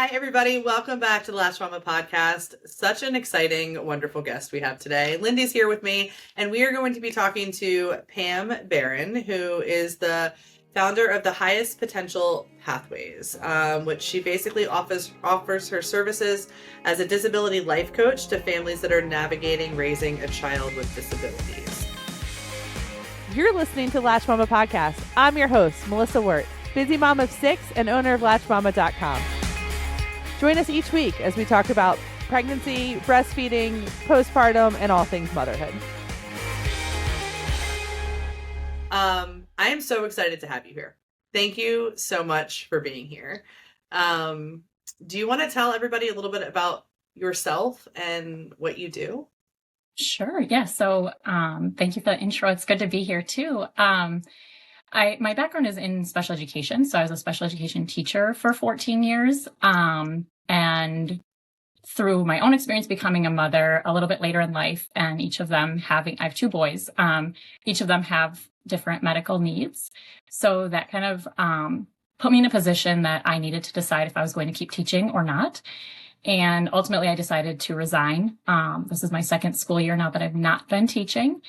Hi, everybody. Welcome back to the Latched podcast. Such an exciting, wonderful guest we have today. Lindy's here with me, and we are going to be talking to Pam Beron, who is the founder of the Highest Potential Pathways, which she basically offers her services as a disability life coach to families that are navigating raising a child with disabilities. You're listening to Latched Mama Podcast. I'm your host, Melissa Wirt, busy mom of 6 and owner of LatchedMama.com. Join us each week as we talk about pregnancy, breastfeeding, postpartum, and all things motherhood. I am so excited to have you here. Thank you so much for being here. Do you want to tell everybody a little bit about yourself and what you do? Sure. Yeah. So thank you for the intro. It's good to be here too. My background is in special education. So I was a special education teacher for 14 years. And through my own experience becoming a mother a little bit later in life, and each of them I have 2 boys, each of them have different medical needs. So that kind of put me in a position that I needed to decide if I was going to keep teaching or not. And ultimately I decided to resign. This is my 2nd school year now that I've not been teaching.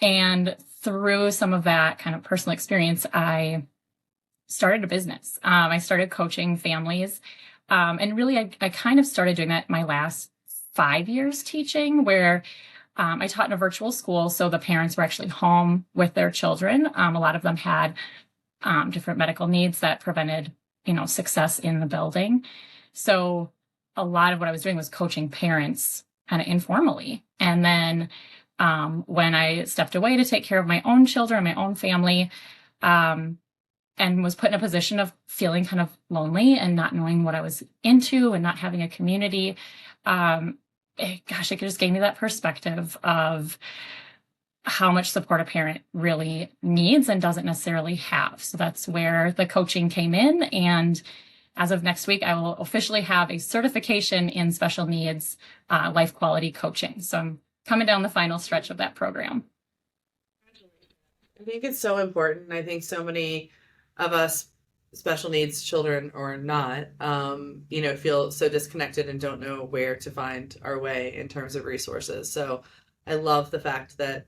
And through some of that kind of personal experience, I started a business. I started coaching families. And really, I kind of started doing that my last 5 years teaching, where I taught in a virtual school. So the parents were actually home with their children. A lot of them had different medical needs that prevented, success in the building. So a lot of what I was doing was coaching parents kind of informally. And then when I stepped away to take care of my own children, my own family, and was put in a position of feeling kind of lonely and not knowing what I was into and not having a community, it just gave me that perspective of how much support a parent really needs and doesn't necessarily have. So that's where the coaching came in. And as of next week, I will officially have a certification in special needs life quality coaching. So I'm coming down the final stretch of that program. I think it's so important. I think so many of us, special needs children or not, feel so disconnected and don't know where to find our way in terms of resources. So I love the fact that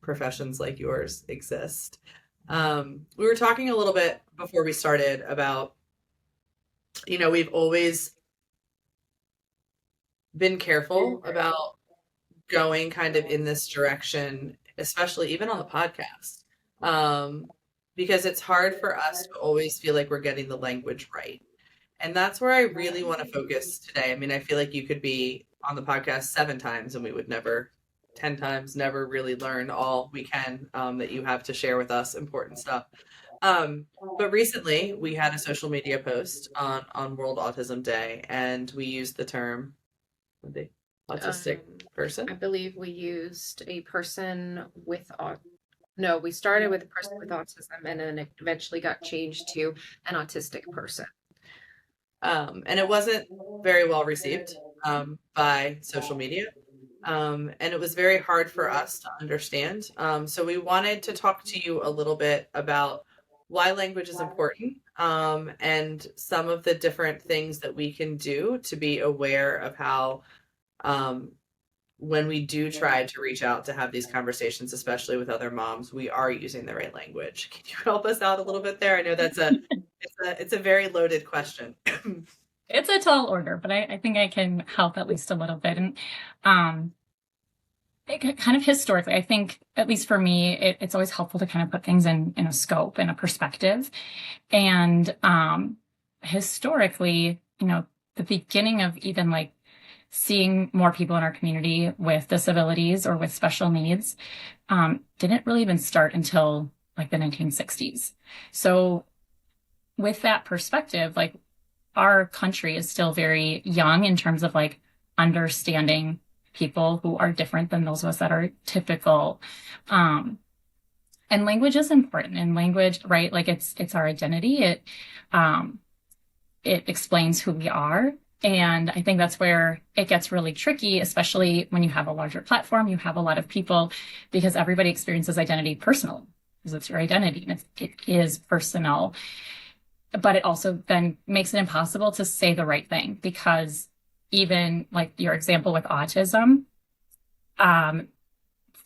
professions like yours exist. We were talking a little bit before we started about, we've always been careful about going kind of in this direction, especially even on the podcast. Because it's hard for us to always feel like we're getting the language right. And that's where I really want to focus today. I mean, I feel like you could be on the podcast 7 times and we would never, 10 times, never really learn all we can that you have to share with us, important stuff. But recently we had a social media post on World Autism Day, and we used the term, the autistic person. I believe we used a person with No, we started with a person with autism, and then it eventually got changed to an autistic person. And it wasn't very well received by social media. And it was very hard for us to understand. So we wanted to talk to you a little bit about why language is important, and some of the different things that we can do to be aware of how when we do try to reach out to have these conversations, especially with other moms, we are using the right language. Can you help us out a little bit there? I know that's it's a very loaded question. It's a tall order, but I think I can help at least a little bit. And kind of historically, I think, at least for me, it's always helpful to kind of put things in a scope and a perspective. And historically, the beginning of even like seeing more people in our community with disabilities or with special needs didn't really even start until like the 1960s. So with that perspective, like our country is still very young in terms of like understanding people who are different than those of us that are typical. And language is important, and language, right? Like it's our identity. It explains who we are. And I think that's where it gets really tricky, especially when you have a larger platform, you have a lot of people, because everybody experiences identity personally, because it's your identity and it is personal. but it also then makes it impossible to say the right thing, because even like your example with autism, um,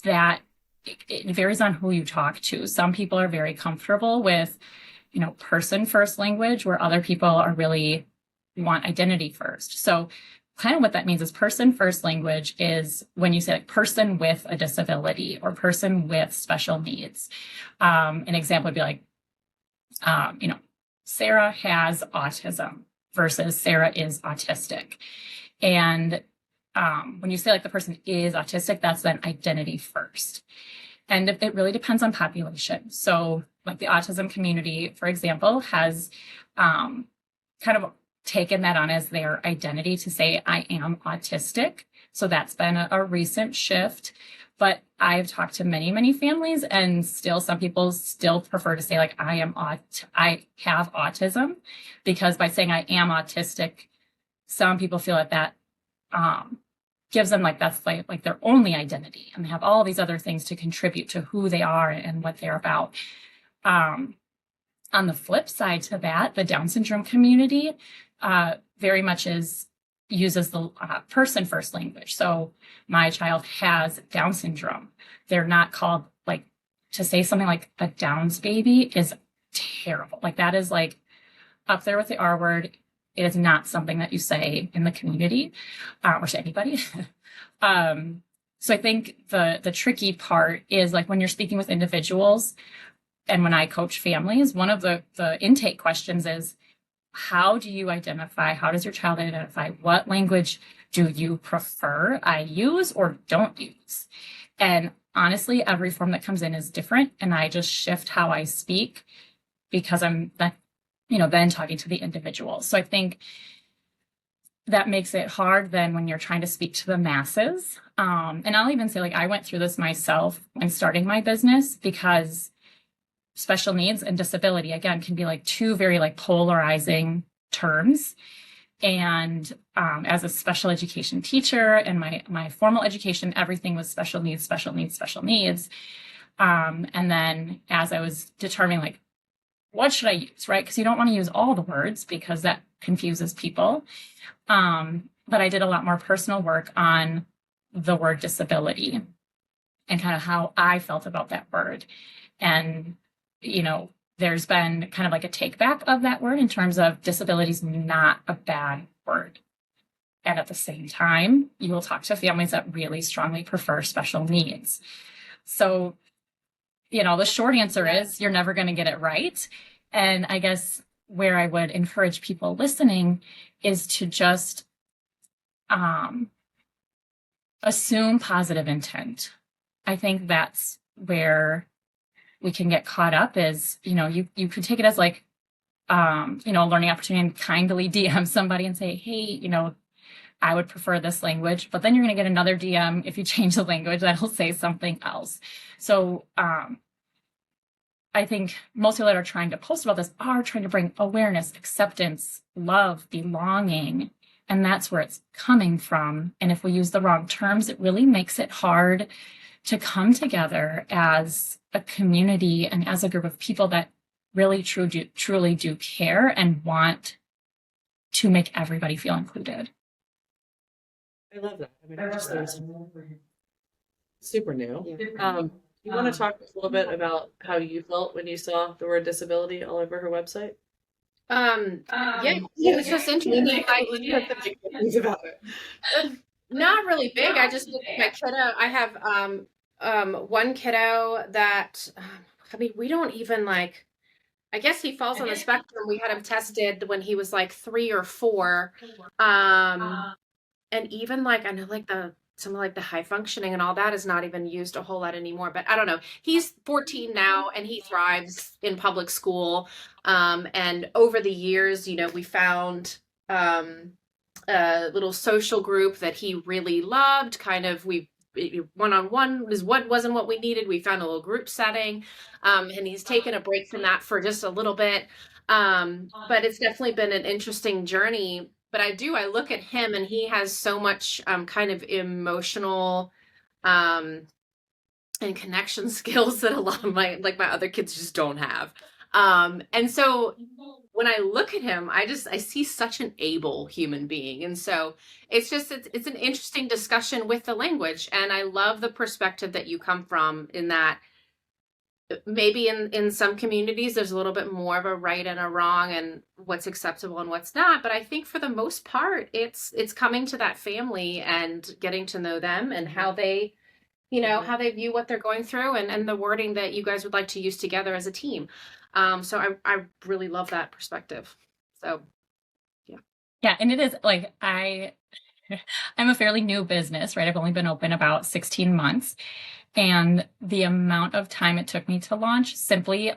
that it varies on who you talk to. Some people are very comfortable with, person first language, where other people are really want identity first. So kind of what that means is person first language is when you say like person with a disability or person with special needs. An example would be like, Sarah has autism versus Sarah is autistic. And when you say like the person is autistic, that's then identity first. And it really depends on population. So like the autism community, for example, has kind of taken that on as their identity to say, I am autistic. So that's been a recent shift. But I've talked to many, many families, and still some people still prefer to say like, I have autism, because by saying I am autistic, some people feel that gives them like that's like their only identity, and they have all these other things to contribute to who they are and what they're about. On the flip side to that, the Down syndrome community very much uses the person first language. So my child has Down syndrome. They're not called, like, to say something like a Downs baby is terrible. Like that is like up there with the R word. It is not something that you say in the community or to anybody. So I think the tricky part is like when you're speaking with individuals and when I coach families, one of the intake questions is, how do you identify? How does your child identify? What language do you prefer I use or don't use? And honestly, every form that comes in is different. And I just shift how I speak because I'm then talking to the individual. So I think that makes it hard then when you're trying to speak to the masses. And I'll even say, like, I went through this myself when starting my business, because special needs and disability, again, can be like two very like polarizing terms. And as a special education teacher and my formal education, everything was special needs, special needs, special needs. And then as I was determining like, what should I use, right? Because you don't want to use all the words because that confuses people. But I did a lot more personal work on the word disability and kind of how I felt about that word. And there's been kind of like a take back of that word in terms of disability is not a bad word. And at the same time, you will talk to families that really strongly prefer special needs. So, the short answer is you're never going to get it right. And I guess where I would encourage people listening is to just assume positive intent. I think that's where we can get caught up is, you could take it as like, a learning opportunity and kindly DM somebody and say, hey, I would prefer this language, but then you're going to get another DM if you change the language that'll say something else. So I think most people that are trying to post about this are trying to bring awareness, acceptance, love, belonging, and that's where it's coming from. And if we use the wrong terms, it really makes it hard to come together as a community and as a group of people that really truly do care and want to make everybody feel included. I love that. I mean, I just learned something super new. You want to talk a little bit about how you felt when you saw the word disability all over her website? Yeah, it was just interesting. Things about it. Not really big. I just looked at my kiddo. I have one kiddo that we don't even like. I guess he falls on the spectrum. We had him tested when he was like 3 or 4, and even like I know like some of like the high functioning and all that is not even used a whole lot anymore. But I don't know. He's 14 now and he thrives in public school. And over the years, we found a little social group that he really loved. Kind of one-on-one wasn't what we needed. We found a little group setting, and he's taken a break from that for just a little bit. But it's definitely been an interesting journey. But I look at him and he has so much kind of emotional and connection skills that a lot of my other kids just don't have. And so when I look at him, I see such an able human being. And so it's an interesting discussion with the language. And I love the perspective that you come from, in that maybe in some communities there's a little bit more of a right and a wrong and what's acceptable and what's not. But I think for the most part, it's coming to that family and getting to know them and how they, how they view what they're going through, and the wording that you guys would like to use together as a team. So I really love that perspective. So Yeah, and it is like I'm a fairly new business, right? I've only been open about 16 months. And the amount of time it took me to launch simply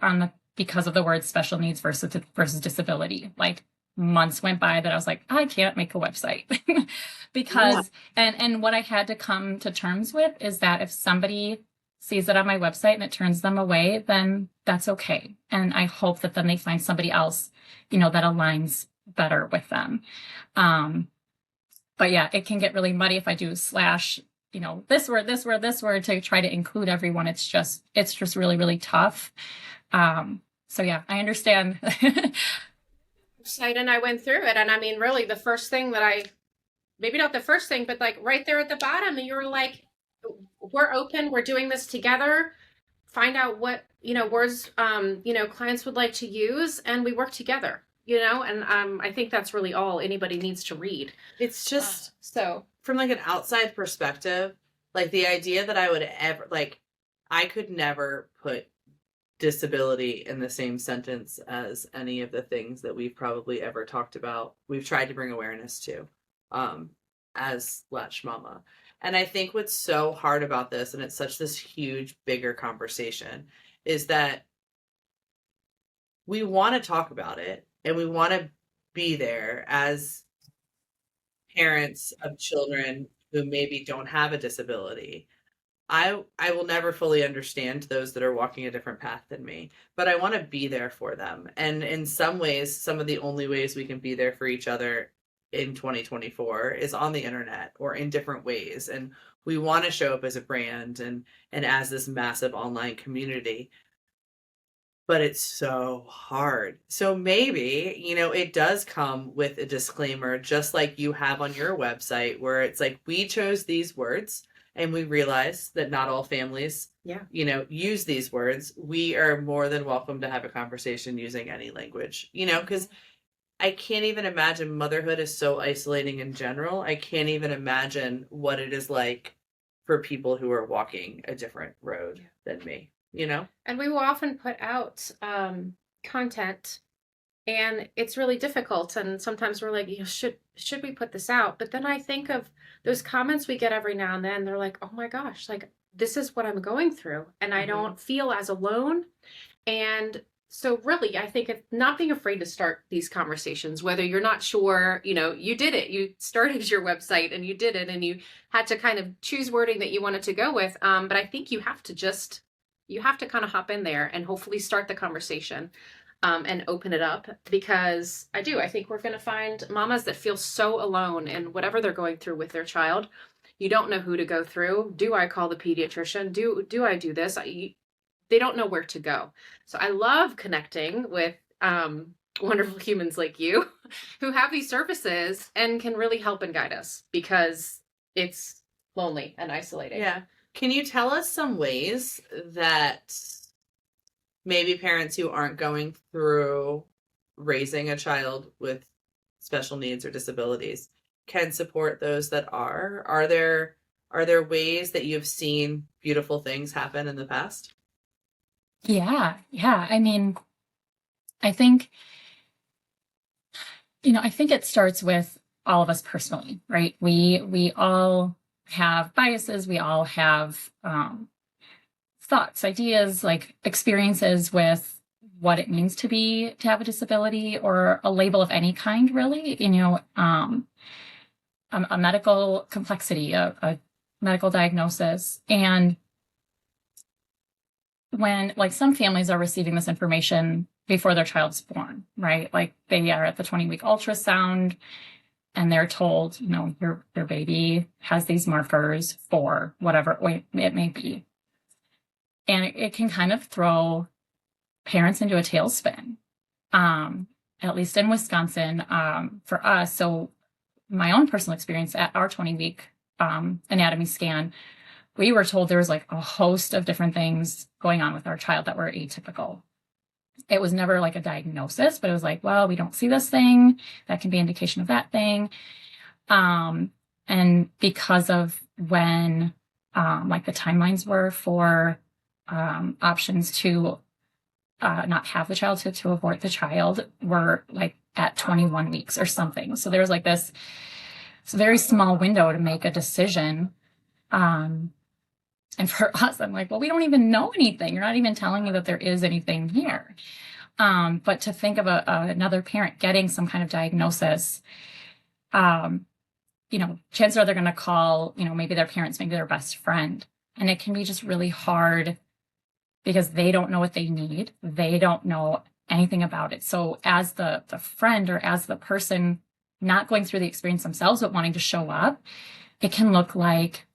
because of the word special needs versus disability, like months went by that I was like, I can't make a website because, and what I had to come to terms with is that if somebody sees it on my website and it turns them away, then that's okay. And I hope that then they find somebody else, that aligns better with them. But yeah, it can get really muddy if I do slash, this word, to try to include everyone. It's just really, really tough. So yeah, I understand. and I went through it. And I mean, really the first thing that maybe not the first thing, but like right there at the bottom, and you were like, we're open, we're doing this together. Find out what, words, clients would like to use, and we work together, and I think that's really all anybody needs to read. It's just so from like an outside perspective, like the idea that I would ever, like, I could never put disability in the same sentence as any of the things that we've probably ever talked about. We've tried to bring awareness to, as Latched Mama. And I think what's so hard about this, and it's such this huge, bigger conversation, is that we want to talk about it and we want to be there as parents of children who maybe don't have a disability. I will never fully understand those that are walking a different path than me, but I want to be there for them. And in some ways, some of the only ways we can be there for each other in 2024 is on the internet or in different ways. And we want to show up as a brand and as this massive online community, but it's so hard. So maybe, it does come with a disclaimer, just like you have on your website, where it's like, we chose these words and we realize that not all families, use these words. We are more than welcome to have a conversation using any language, because I can't even imagine, motherhood is so isolating in general. I can't even imagine what it is like for people who are walking a different road than me, And we will often put out content, and it's really difficult. And sometimes we're like, should we put this out? But then I think of those comments we get every now and then. They're like, oh my gosh, like, this is what I'm going through, and I don't feel as alone. And so really, I think it's not being afraid to start these conversations, whether you're not sure, you did it, you started your website and you did it, and you had to kind of choose wording that you wanted to go with. But I think you have to kind of hop in there and hopefully start the conversation, and open it up, because I think we're going to find mamas that feel so alone in whatever they're going through with their child. You don't know who to go through. Do I call the pediatrician? Do I do this? They don't know where to go. So I love connecting with wonderful humans like you who have these services and can really help and guide us, because it's lonely and isolating. Yeah. Can you tell us some ways that maybe parents who aren't going through raising a child with special needs or disabilities can support those that are? Are there ways that you've seen beautiful things happen in the past? Yeah. I mean, I think it starts with all of us personally, right? We all have biases. We all have thoughts, ideas, like experiences with what it means to have a disability or a label of any kind, really. A medical complexity, a medical diagnosis. And when, like, some families are receiving this information before their child's born, right? Like, they are at the 20-week ultrasound and they're told, your baby has these markers for whatever it may be. And it can kind of throw parents into a tailspin. And at least in Wisconsin, for us. So my own personal experience at our 20-week anatomy scan, we were told there was like a host of different things going on with our child that were atypical. It was never like a diagnosis, but it was like, well, we don't see this thing. That can be indication of that thing. And because of when like the timelines were for options to not have the child, to abort the child, were like at 21 weeks or something. So there was like this very small window to make a decision. And for us, I'm like, well, we don't even know anything. You're not even telling me that there is anything here. But to think of another parent getting some kind of diagnosis, chances are they're going to call, maybe their parents, maybe their best friend. And it can be just really hard because they don't know what they need. They don't know anything about it. So as the friend, or as the person not going through the experience themselves, but wanting to show up, it can look like,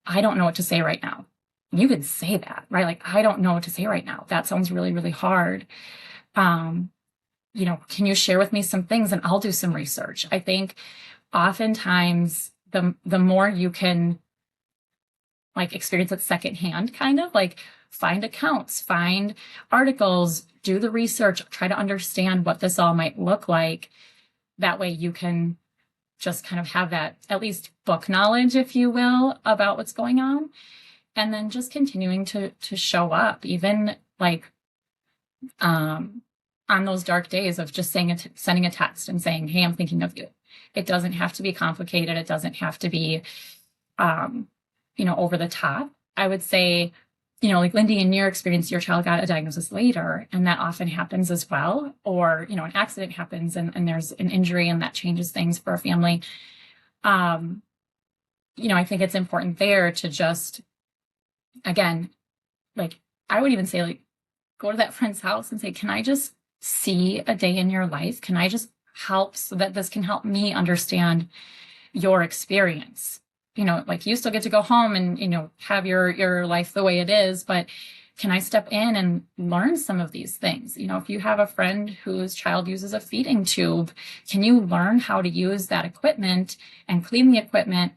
I don't know what to say right now. You could say that, right? Like, I don't know what to say right now. That sounds really, really hard. Can you share with me some things and I'll do some research? I think oftentimes the more you can like experience it secondhand, kind of like find accounts, find articles, do the research, try to understand what this all might look like. That way you can just kind of have that at least book knowledge, if you will, about what's going on. And then just continuing to show up, even like on those dark days of just sending a text and saying, hey, I'm thinking of you. It doesn't have to be complicated. It doesn't have to be, over the top. I would say, like Lindy, in your experience, your child got a diagnosis later, and that often happens as well. Or, an accident happens and there's an injury and that changes things for a family. I think it's important there to just, again, like I would even say, like, go to that friend's house and say, can I just see a day in your life? Can I just help so that this can help me understand your experience? Like you still get to go home and, have your life the way it is, but can I step in and learn some of these things? If you have a friend whose child uses a feeding tube, can you learn how to use that equipment and clean the equipment?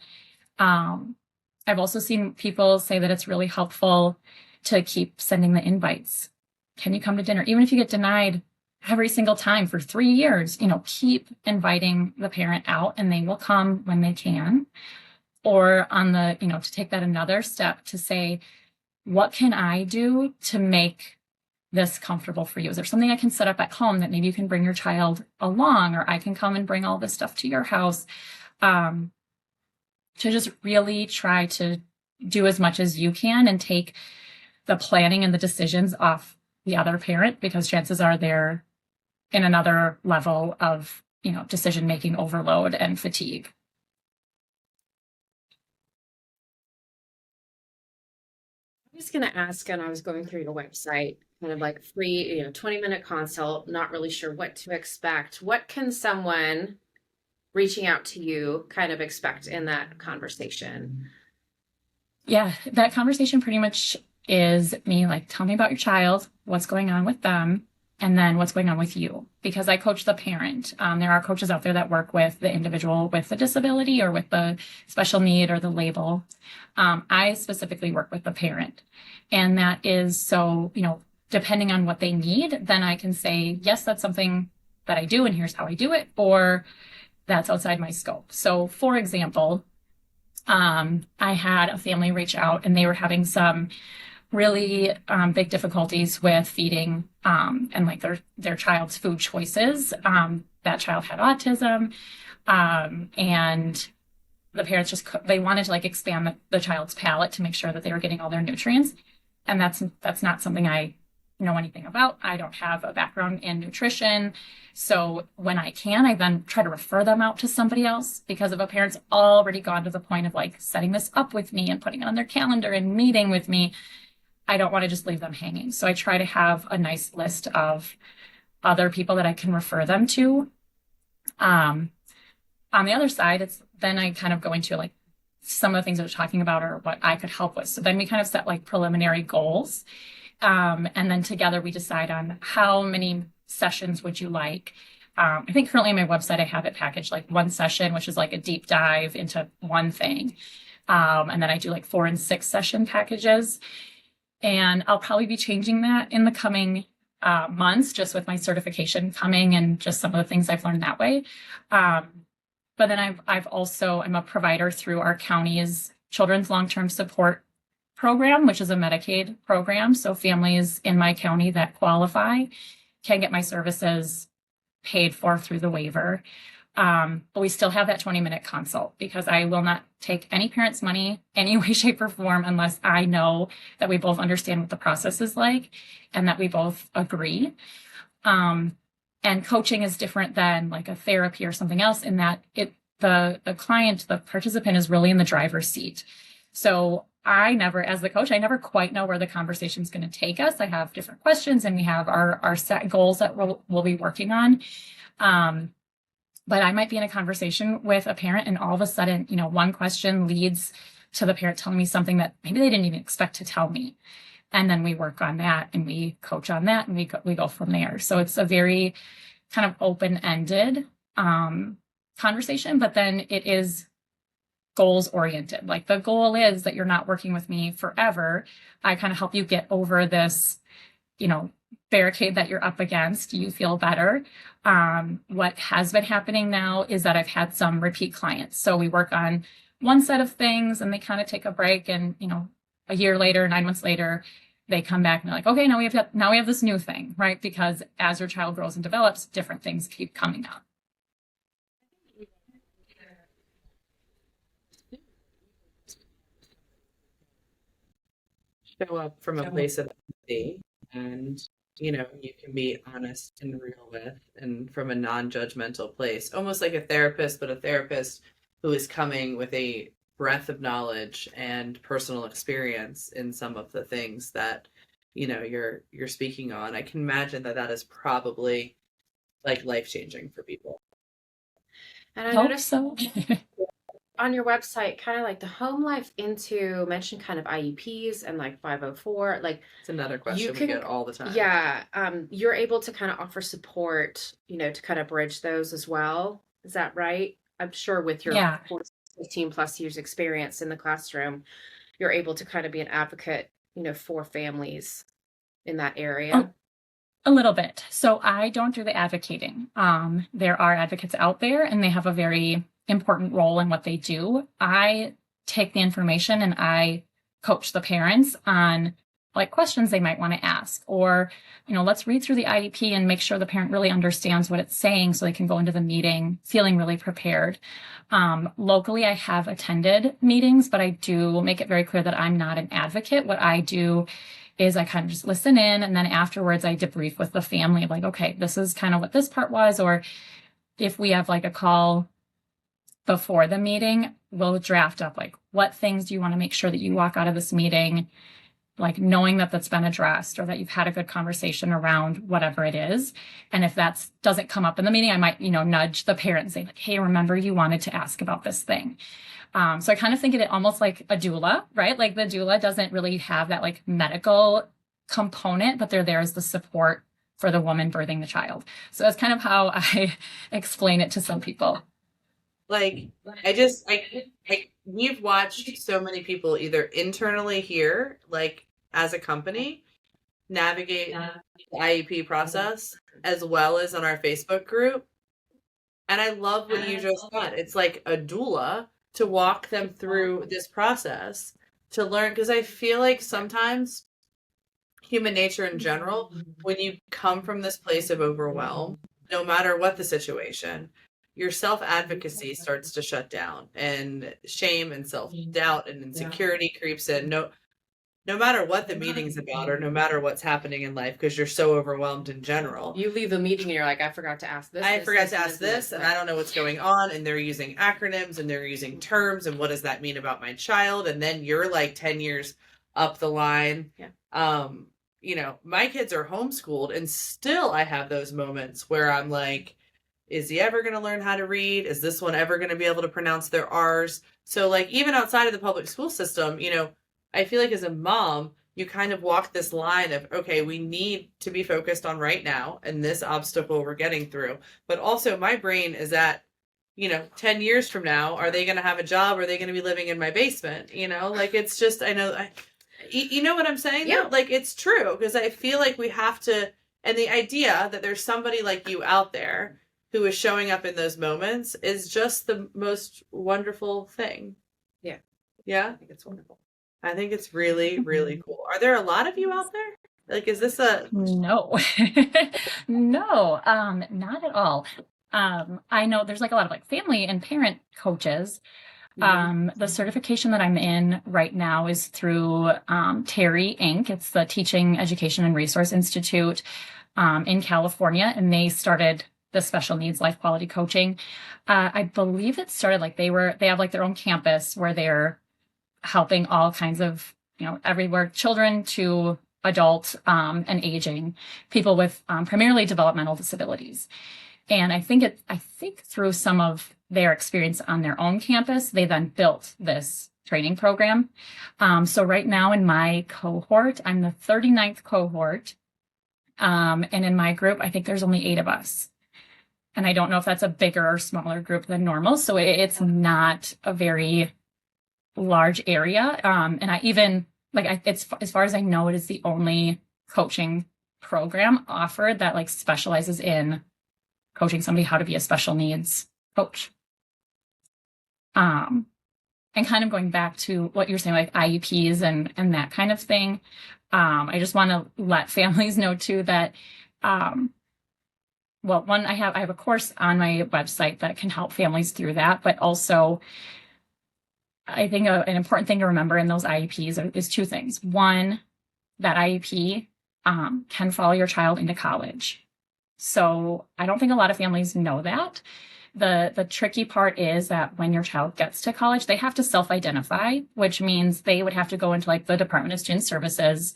I've also seen people say that it's really helpful to keep sending the invites. Can you come to dinner? Even if you get denied every single time for 3 years, keep inviting the parent out and they will come when they can. Or on the, to take that another step to say, what can I do to make this comfortable for you? Is there something I can set up at home that maybe you can bring your child along, or I can come and bring all this stuff to your house? To just really try to do as much as you can and take the planning and the decisions off the other parent, because chances are they're in another level of, decision-making overload and fatigue. I was going to ask, and I was going through your website, kind of like free, 20-minute consult, not really sure what to expect. What can someone reaching out to you kind of expect in that conversation? Yeah, that conversation pretty much is me like, tell me about your child, what's going on with them, and then what's going on with you. Because I coach the parent. There are coaches out there that work with the individual with the disability or with the special need or the label. I specifically work with the parent. And that is so, depending on what they need, then I can say, yes, that's something that I do and here's how I do it, or that's outside my scope. So for example, I had a family reach out and they were having some really big difficulties with feeding and like their child's food choices. That child had autism, and the parents they wanted to like expand the child's palate to make sure that they were getting all their nutrients. And that's not something I know anything about. I don't have a background in nutrition. So when I can, I then try to refer them out to somebody else, because if a parent's already gone to the point of like setting this up with me and putting it on their calendar and meeting with me, I don't want to just leave them hanging. So I try to have a nice list of other people that I can refer them to. On the other side, then I kind of go into like some of the things that we're talking about or what I could help with. So then we kind of set like preliminary goals. And then together we decide on how many sessions would you like? I think currently on my website, I have it packaged like one session, which is like a deep dive into one thing. And then I do like 4 and 6 session packages. And I'll probably be changing that in the coming months, just with my certification coming and just some of the things I've learned that way. But then I'm a provider through our county's Children's Long-Term Support Program, which is a Medicaid program. So families in my county that qualify can get my services paid for through the waiver. But we still have that 20-minute consult because I will not take any parent's money any way, shape, or form unless I know that we both understand what the process is like and that we both agree. And coaching is different than like a therapy or something else in that the client, the participant is really in the driver's seat. So as the coach, I never quite know where the conversation is going to take us. I have different questions and we have our set goals that we'll be working on. But I might be in a conversation with a parent and all of a sudden, one question leads to the parent telling me something that maybe they didn't even expect to tell me. And then we work on that and we coach on that and we go from there. So it's a very kind of open-ended conversation, but then it is goals oriented. Like the goal is that you're not working with me forever. I kind of help you get over this, barricade that you're up against. You feel better. What has been happening now is that I've had some repeat clients. So we work on one set of things and they kind of take a break and, a year later, 9 months later, they come back and they're like, okay, now we have this new thing, right? Because as your child grows and develops, different things keep coming up. Show up from a place of empathy and you can be honest and real with and from a non-judgmental place, almost like a therapist, but a therapist who is coming with a breadth of knowledge and personal experience in some of the things that you're speaking on. I can imagine that is probably like life-changing for people. And I noticed so on your website, kind of like the Home Life Into mention kind of IEPs and like 504, like it's another question we get all the time. Yeah. You're able to kind of offer support, to kind of bridge those as well. Is that right? I'm sure with your 15 plus years experience in the classroom, you're able to kind of be an advocate, for families in that area. A little bit. So I don't do the advocating. There are advocates out there and they have a very important role in what they do. I take the information and I coach the parents on like questions they might want to ask, or, let's read through the IEP and make sure the parent really understands what it's saying so they can go into the meeting feeling really prepared. Locally, I have attended meetings, but I do make it very clear that I'm not an advocate. What I do is I kind of just listen in and then afterwards I debrief with the family of like, okay, this is kind of what this part was, or if we have like a call before the meeting, we'll draft up like what things do you want to make sure that you walk out of this meeting like knowing that that's been addressed or that you've had a good conversation around whatever it is. And if that doesn't come up in the meeting, I might, nudge the parent and say like, hey, remember you wanted to ask about this thing. So I kind of think of it almost like a doula, right? Like the doula doesn't really have that like medical component, but they're there as the support for the woman birthing the child. So that's kind of how I explain it to some people. Like, we've watched so many people either internally here, like as a company, navigate the IEP process, as well as on our Facebook group. And I love what you just said. It's like a doula to walk them through this process to learn, because I feel like sometimes human nature in general, when you come from this place of overwhelm, no matter what the situation, your self-advocacy starts to shut down and shame and self-doubt and insecurity creeps in. No matter what the meeting's about or no matter what's happening in life, because you're so overwhelmed in general. You leave the meeting and you're like, I forgot to ask this. I forgot to ask this, and I don't know what's going on. And they're using acronyms and they're using terms. And what does that mean about my child? And then you're like 10 years up the line. Yeah. My kids are homeschooled and still I have those moments where I'm like, is he ever going to learn how to read? Is this one ever going to be able to pronounce their R's? So like even outside of the public school system, I feel like as a mom, you kind of walk this line of, okay, we need to be focused on right now and this obstacle we're getting through. But also my brain is at, 10 years from now, are they going to have a job? Are they going to be living in my basement? Like it's just, you know what I'm saying? Yeah. Though? Like it's true, because I feel like we have to, and the idea that there's somebody like you out there who is showing up in those moments is just the most wonderful thing. Yeah. Yeah. I think it's wonderful. I think it's really, really cool. Are there a lot of you out there? Like, is this a... No, no, not at all. I know there's like a lot of like family and parent coaches. The certification that I'm in right now is through Terry Inc. It's the Teaching, Education, and Resource Institute in California, and they started the special needs life quality coaching. I believe it started like they have like their own campus where they're helping all kinds of, everywhere, children to adult and aging, people with primarily developmental disabilities. And I think through some of their experience on their own campus, they then built this training program. So right now in my cohort, I'm the 39th cohort. And in my group, I think there's only 8 of us. And I don't know if that's a bigger or smaller group than normal. So it's not a very large area. And I even, it's, as far as I know, it is the only coaching program offered that like specializes in coaching somebody how to be a special needs coach. And kind of going back to what you're saying, like IEPs and that kind of thing. I just want to let families know too that, one, I have a course on my website that can help families through that, but also I think an important thing to remember in those IEPs is 2 things. One, that IEP can follow your child into college. So I don't think a lot of families know that. The tricky part is that when your child gets to college, they have to self-identify, which means they would have to go into like the Department of Student Services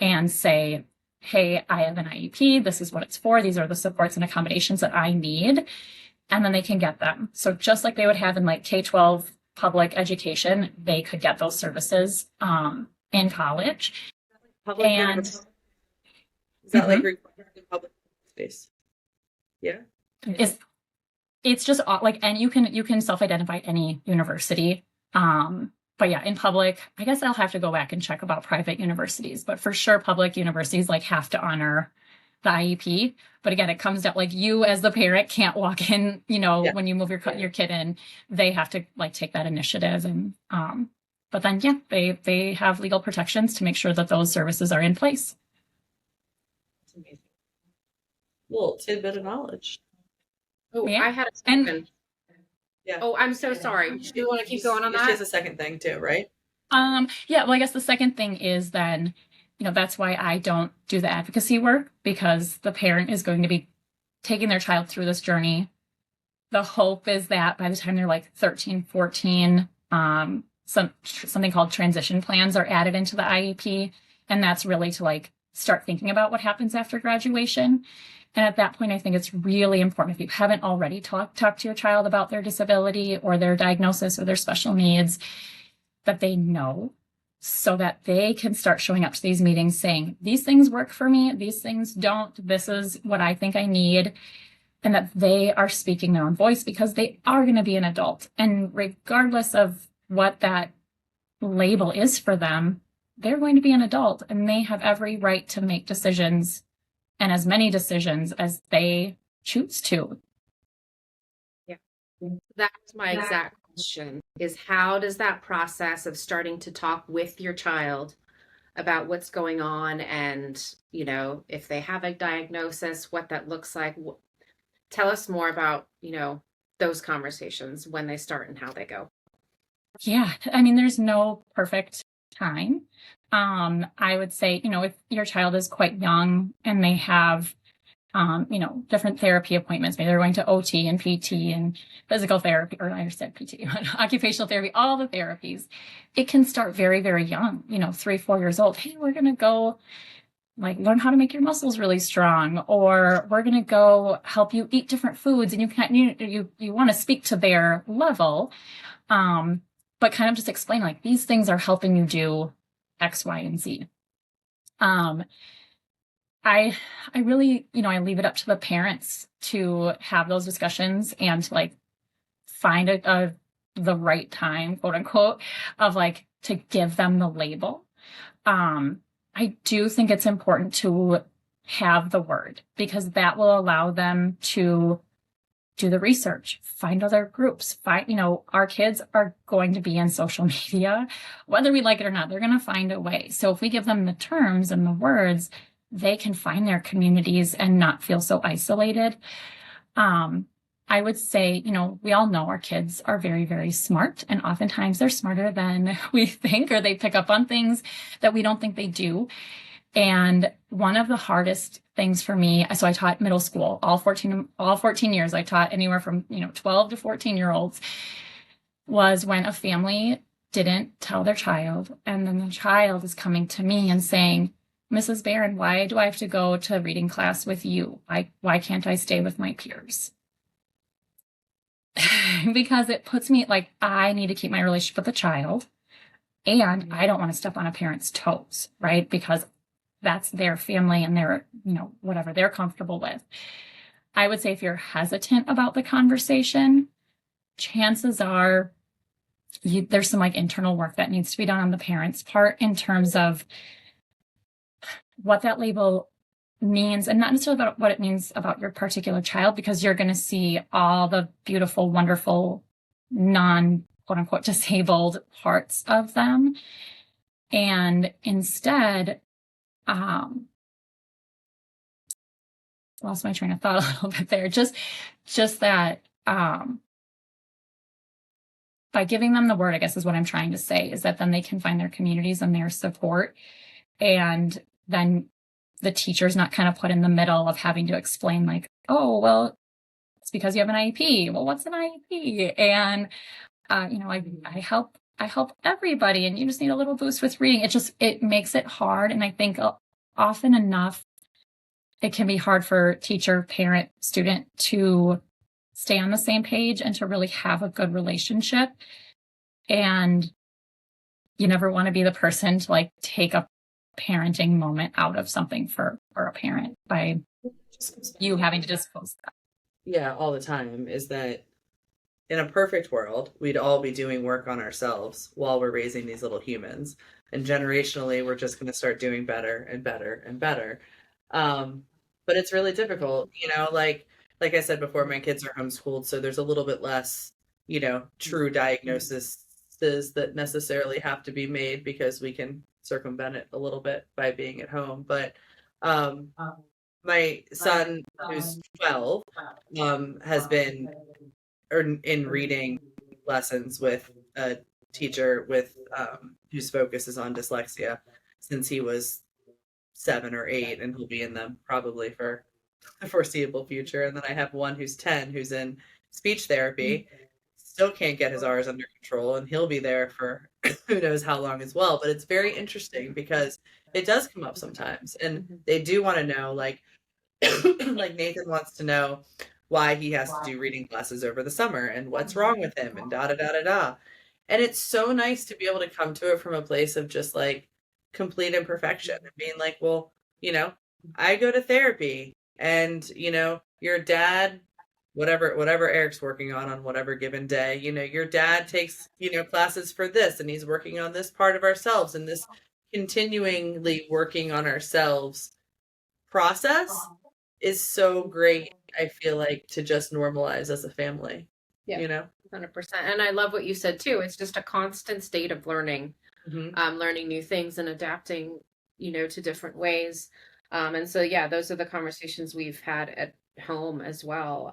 and say, hey, I have an IEP. This is what it's for. These are the supports and accommodations that I need. And then they can get them. So just like they would have in like K-12 public education, they could get those services in college. Public and is that like required in public space? Yeah. It's just like, and you can self-identify at any university. But yeah, in public, I guess I'll have to go back and check about private universities, but for sure public universities like have to honor the IEP. But again, it comes down like you as the parent can't walk in, when you move your kid in, they have to like take that initiative. And, but then, yeah, they have legal protections to make sure that those services are in place. That's amazing. Little tidbit of knowledge. Oh, Yeah. I had a second. Yeah. Oh, I'm so sorry. Do you want to keep going on She that? has a second thing too, right? Yeah, well, I guess the second thing is then, that's why I don't do the advocacy work, because the parent is going to be taking their child through this journey. The hope is that by the time they're like 13, 14, something called transition plans are added into the IEP. And that's really to like start thinking about what happens after graduation. And at that point, I think it's really important, if you haven't already talked to your child about their disability or their diagnosis or their special needs, that they know, so that they can start showing up to these meetings saying, these things work for me, these things don't, this is what I think I need, and that they are speaking their own voice, because they are going to be an adult. And regardless of what that label is for them, they're going to be an adult, and they have every right to make decisions, and as many decisions as they choose to. Yeah. That's my exact question, is how does that process of starting to talk with your child about what's going on and, if they have a diagnosis, what that looks like. Tell us more about, those conversations, when they start and how they go. Yeah, I mean, there's no perfect time. I would say, if your child is quite young and they have, different therapy appointments, maybe they're going to OT and PT and physical therapy, or I said PT, occupational therapy, all the therapies, it can start very, very young, 3, 4 years old. Hey, we're going to go like learn how to make your muscles really strong, or we're going to go help you eat different foods, and you want to speak to their level. But kind of just explain like these things are helping you do X, Y, and Z. I really, I leave it up to the parents to have those discussions and to like find the right time, quote unquote, of like to give them the label. I do think it's important to have the word because that will allow them to do the research, find other groups, our kids are going to be in social media, whether we like it or not, they're going to find a way. So if we give them the terms and the words, they can find their communities and not feel so isolated. I would say, we all know our kids are very, very smart, and oftentimes they're smarter than we think, or they pick up on things that we don't think they do. And one of the hardest things for me, so I taught middle school, all 14 years, I taught anywhere from, 12 to 14-year-olds, was when a family didn't tell their child, and then the child is coming to me and saying, Mrs. Beron, why do I have to go to reading class with you? Why can't I stay with my peers? Because it puts me like, I need to keep my relationship with the child, and I don't want to step on a parent's toes, right? Because that's their family and their, whatever they're comfortable with. I would say if you're hesitant about the conversation, chances are there's some like internal work that needs to be done on the parent's part in terms of what that label means, and not necessarily about what it means about your particular child, because you're going to see all the beautiful, wonderful, non quote unquote disabled parts of them. And instead, lost my train of thought a little bit there. Just that, by giving them the word, I guess is what I'm trying to say, is that then they can find their communities and their support. And then the teacher's not kind of put in the middle of having to explain like, oh, well, it's because you have an IEP. Well, what's an IEP? And, I help everybody, and you just need a little boost with reading. It makes it hard. And I think often enough, it can be hard for teacher, parent, student to stay on the same page and to really have a good relationship. And you never want to be the person to like take a parenting moment out of something for a parent by you having to disclose that. Yeah, all the time is that in a perfect world, we'd all be doing work on ourselves while we're raising these little humans. And generationally, we're just going to start doing better and better and better. But it's really difficult, like I said before, my kids are homeschooled, so there's a little bit less, true diagnoses that necessarily have to be made because we can circumvent it a little bit by being at home. But my son, who's 12, has been in reading lessons with a teacher whose focus is on dyslexia since he was 7 or 8, and he'll be in them probably for the foreseeable future. And then I have one who's 10 who's in speech therapy, still can't get his R's under control, and he'll be there for who knows how long as well. But it's very interesting because it does come up sometimes, and they do want to know, like like Nathan wants to know why he has to do reading classes over the summer and what's wrong with him and da da da da da. And it's so nice to be able to come to it from a place of just like complete imperfection and being like, well, I go to therapy, and your dad, whatever Eric's working on whatever given day, your dad takes classes for this, and he's working on this part of ourselves, and this continually working on ourselves process is so great. I feel like to just normalize as a family. Yeah, 100%. And I love what you said too. It's just a constant state of learning, learning new things and adapting, to different ways. And so, yeah, those are the conversations we've had at home as well.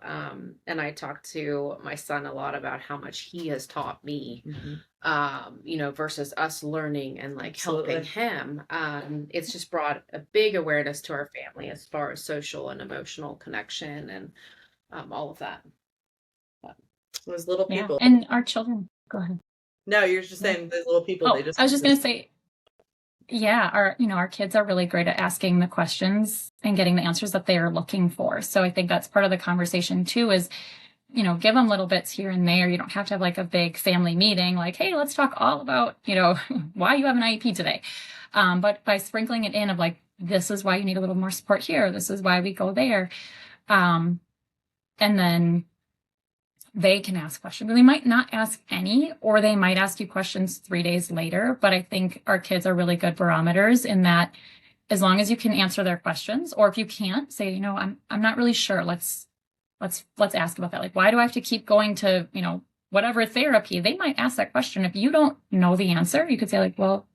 And I talked to my son a lot about how much he has taught me, versus us learning and like helping him. It's just brought a big awareness to our family as far as social and emotional connection and all of that. Those little people. And our children, go ahead. No, you're just saying those little people. I was just going to say, our kids are really great at asking the questions and getting the answers that they are looking for. So I think that's part of the conversation too, is give them little bits here and there. You don't have to have like a big family meeting, like, hey, let's talk all about, why you have an IEP today. But by sprinkling it in of like, this is why you need a little more support here. This is why we go there. And then they can ask questions. They might not ask any, or they might ask you questions 3 days later. But I think our kids are really good barometers in that as long as you can answer their questions, or if you can't, say, I'm not really sure. Let's ask about that. Like, why do I have to keep going to, whatever therapy? They might ask that question. If you don't know the answer, you could say like, well,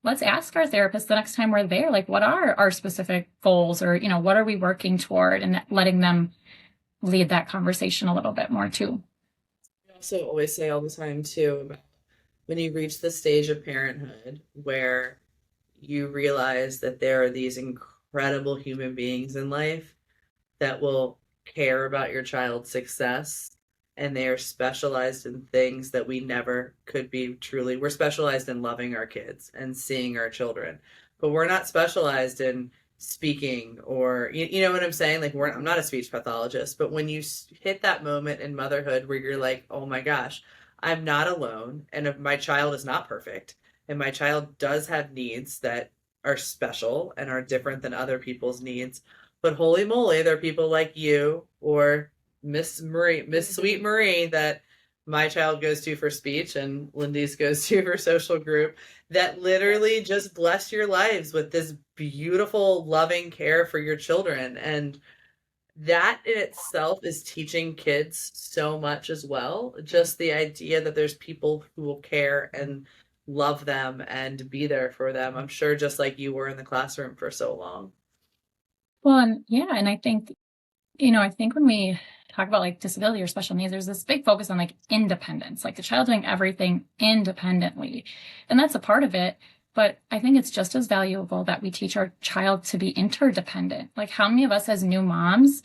let's ask our therapist the next time we're there, like, what are our specific goals, or, what are we working toward, and letting them lead that conversation a little bit more too. I also always say all the time too about when you reach the stage of parenthood where you realize that there are these incredible human beings in life that will care about your child's success, and they are specialized in things that we never could be truly. We're specialized in loving our kids and seeing our children, but we're not specialized in speaking, or you know what I'm saying? Like, I'm not a speech pathologist, but when you hit that moment in motherhood where you're like, oh my gosh, I'm not alone, and if my child is not perfect, and my child does have needs that are special and are different than other people's needs, but holy moly, there are people like you or Miss Marie, Miss Sweet Marie, that my child goes to for speech and Lindy's goes to for social group, that literally just bless your lives with this beautiful, loving care for your children. And that in itself is teaching kids so much as well. Just the idea that there's people who will care and love them and be there for them. I'm sure just like you were in the classroom for so long. Well, and yeah, and I think, I think when we talk about like disability or special needs, there's this big focus on like independence, like the child doing everything independently. And that's a part of it. But I think it's just as valuable that we teach our child to be interdependent. Like, how many of us as new moms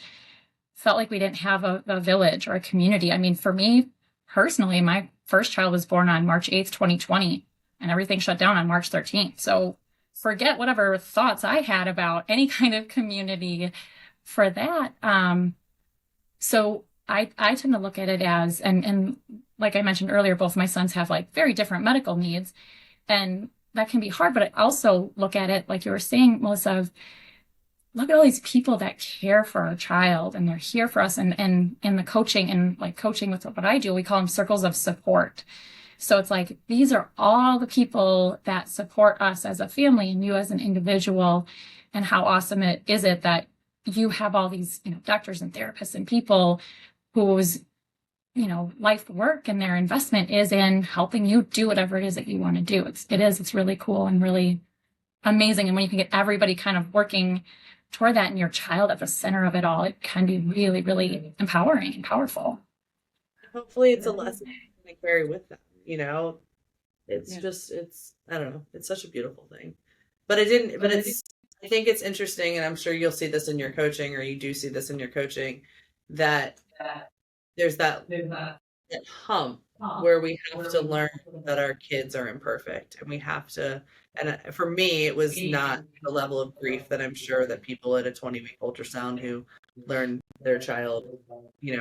felt like we didn't have a village or a community? I mean, for me personally, my first child was born on March 8th, 2020, and everything shut down on March 13th. So forget whatever thoughts I had about any kind of community for that. So I tend to look at it as, and like I mentioned earlier, both my sons have like very different medical needs, and that can be hard. But I also look at it, like you were saying, Melissa, of look at all these people that care for our child, and they're here for us. And in the coaching, and like coaching with what I do, we call them circles of support. So it's like, these are all the people that support us as a family and you as an individual. And how awesome is it that you have all these, doctors and therapists and people whose, life work and their investment is in helping you do whatever it is that you want to do. It's really cool and really amazing. And when you can get everybody kind of working toward that and your child at the center of it all, it can be really, really empowering and powerful. Hopefully it's a lesson they carry with them. It's just, I don't know, it's such a beautiful thing. But I think it's interesting, and I'm sure you'll see this in your coaching, or you do see this in your coaching, that there's that hump where we have to learn that our kids are imperfect, and we have to, and for me, it was not the level of grief that I'm sure that people at a 20-week ultrasound who learn their child,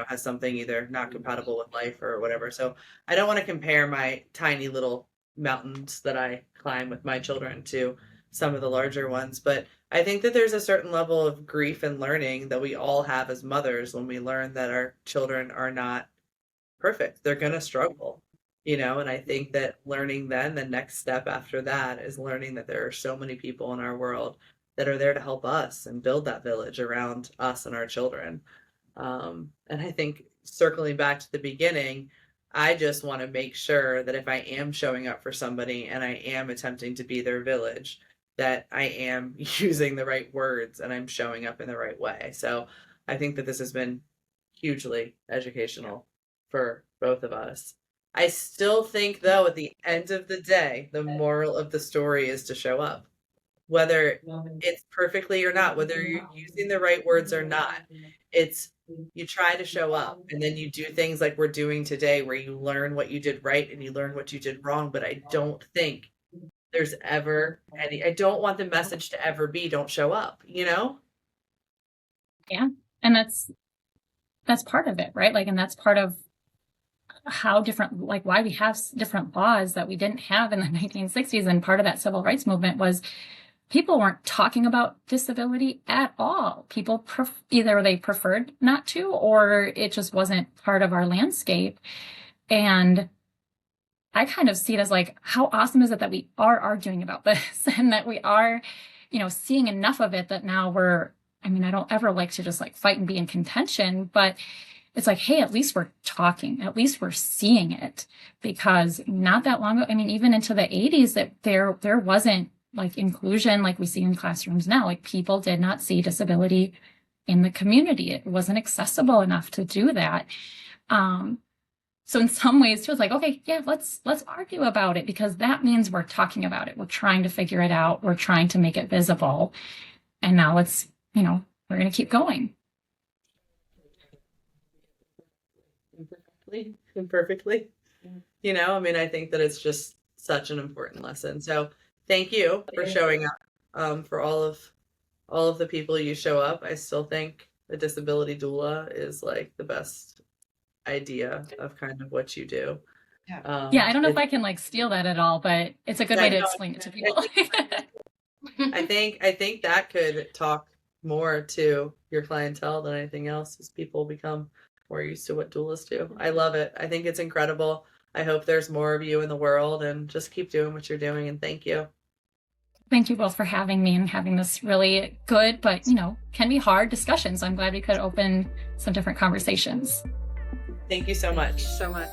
has something either not compatible with life or whatever. So I don't want to compare my tiny little mountains that I climb with my children to some of the larger ones, but I think that there's a certain level of grief and learning that we all have as mothers when we learn that our children are not perfect. They're going to struggle, and I think that learning then the next step after that is learning that there are so many people in our world that are there to help us and build that village around us and our children. And I think circling back to the beginning, I just want to make sure that if I am showing up for somebody and I am attempting to be their village, that I am using the right words and I'm showing up in the right way. So I think that this has been hugely educational for both of us. I still think, though, at the end of the day, the moral of the story is to show up, whether it's perfectly or not, whether you're using the right words or not. It's you try to show up, and then you do things like we're doing today, where you learn what you did right and you learn what you did wrong. But I don't think there's ever I don't want the message to ever be don't show up, Yeah. And that's that's part of it, right? Like, and that's part of how different, like why we have different laws that we didn't have in the 1960s. And part of that civil rights movement was people weren't talking about disability at all. People either they preferred not to, or it just wasn't part of our landscape. And I kind of see it as like, how awesome is it that we are arguing about this and that we are, seeing enough of it that now I don't ever like to just like fight and be in contention, but it's like, hey, at least we're talking, at least we're seeing it, because not that long ago, even into the 80s, that there wasn't like inclusion like we see in classrooms now. Like people did not see disability in the community. It wasn't accessible enough to do that. So in some ways, too, it's like, okay, yeah, let's argue about it, because that means we're talking about it. We're trying to figure it out. We're trying to make it visible. And now let's, we're going to keep going. Imperfectly. I think that it's just such an important lesson. So thank you for showing up, for all of the people you show up. I still think the disability doula is like the best idea of kind of what you do. I don't know if I can like steal that at all, but it's a good way to explain it to people. I think that could talk more to your clientele than anything else, as people become more used to what doulas do. I love it. I think it's incredible. I hope there's more of you in the world, and just keep doing what you're doing. And thank you. Thank you both for having me and having this really good, but can be hard discussions. I'm glad we could open some different conversations. Thank you so much. So much.